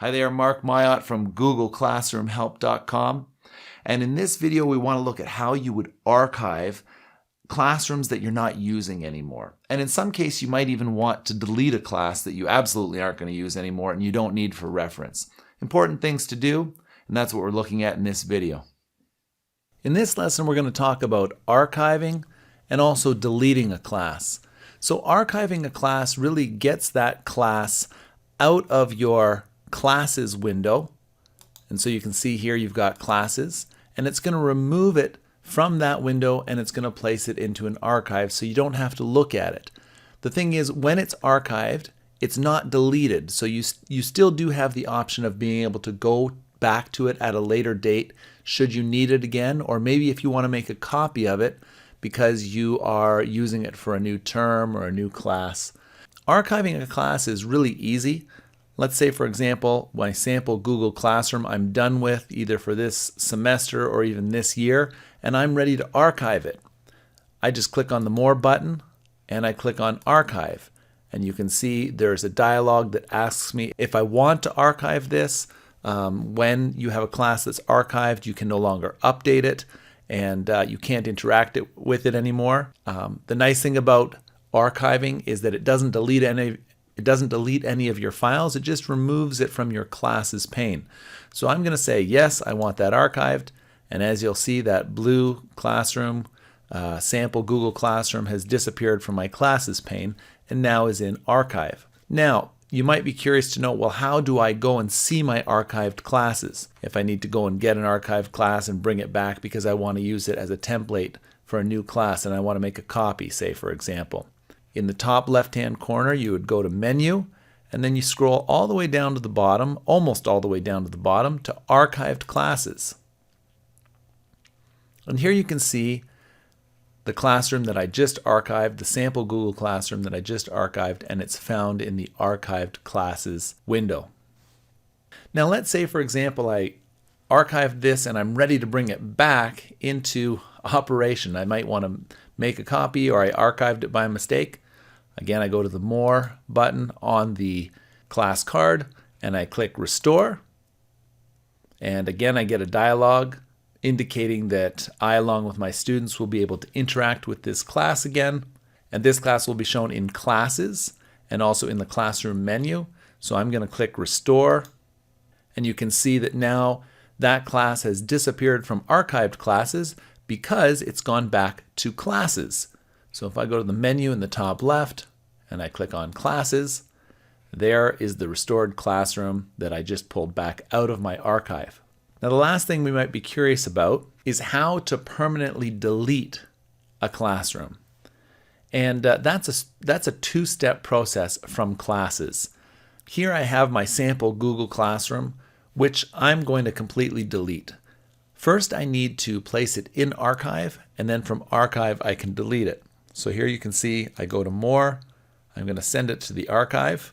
Hi there, Mark Myatt from GoogleClassroomHelp.com. And in this video, we want to look at how you would archive classrooms that you're not using anymore. And in some case, you might even want to delete a class that you absolutely aren't going to use anymore and you don't need for reference. Important things to do, and that's what we're looking at in this video. In this lesson, we're going to talk about archiving and also deleting a class. So archiving a class really gets that class out of your classes window. And so you can see here you've got classes, and it's going to remove it from that window and it's going to place it into an archive so you don't have to look at it. The thing is, when it's archived, it's not deleted. So you still do have the option of being able to go back to it at a later date should you need it again, or maybe if you want to make a copy of it because you are using it for a new term or a new class. Archiving a class is really easy. Let's say, for example, my sample Google Classroom I'm done with either for this semester or even this year, and I'm ready to archive it. I just click on the More button and I click on Archive. And you can see there's a dialog that asks me if I want to archive this. When you have a class that's archived, you can no longer update it and you can't interact with it anymore. The nice thing about archiving is that it doesn't delete any of your files. It just removes it from your class's pane. So I'm going to say yes, I want that archived, and as you'll see, that blue classroom sample Google Classroom has disappeared from my classes pane and now is in archive. Now you might be curious to know, well, how do I go and see my archived classes if I need to go and get an archived class and bring it back because I want to use it as a template for a new class and I want to make a copy, say, for example. In the top left-hand corner, you would go to Menu, and then you scroll all the way down to the bottom, almost all the way down to the bottom, to Archived Classes. And here you can see the classroom that I just archived, the sample Google Classroom that I just archived, and it's found in the Archived Classes window. Now let's say, for example, I archived this and I'm ready to bring it back into operation. I might want to make a copy, or I archived it by mistake. Again, I go to the More button on the class card and I click Restore. And again, I get a dialog indicating that I, along with my students, will be able to interact with this class again. And this class will be shown in Classes and also in the Classroom menu. So I'm going to click Restore. And you can see that now that class has disappeared from archived classes because it's gone back to Classes. So if I go to the menu in the top left and I click on Classes, there is the restored classroom that I just pulled back out of my archive. Now the last thing we might be curious about is how to permanently delete a classroom. And that's a two-step process from Classes. Here I have my sample Google Classroom, which I'm going to completely delete. First, I need to place it in Archive, and then from Archive, I can delete it. So here you can see I go to More. I'm going to send it to the archive.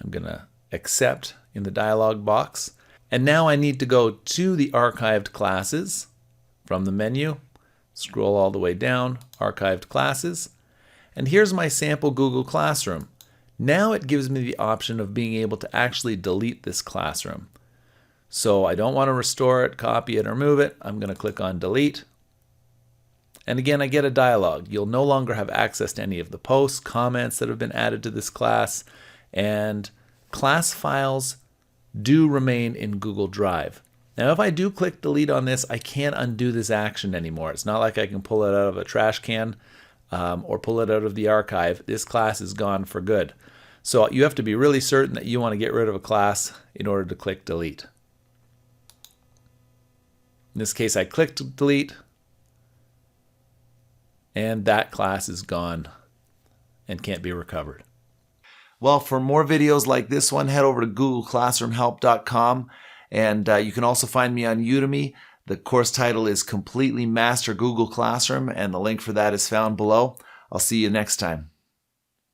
I'm going to accept in the dialog box. And now I need to go to the archived classes from the menu. Scroll all the way down, Archived Classes. And here's my sample Google Classroom. Now it gives me the option of being able to actually delete this classroom. So I don't want to restore it, copy it, or move it. I'm going to click on Delete. And again, I get a dialog. You'll no longer have access to any of the posts, comments that have been added to this class, and class files do remain in Google Drive. Now, if I do click Delete on this, I can't undo this action anymore. It's not like I can pull it out of a trash can or pull it out of the archive. This class is gone for good. So you have to be really certain that you want to get rid of a class in order to click Delete. In this case, I clicked Delete, and that class is gone and can't be recovered. Well, for more videos like this one, head over to GoogleClassroomHelp.com, and you can also find me on Udemy. The course title is Completely Master Google Classroom, and the link for that is found below. I'll see you next time.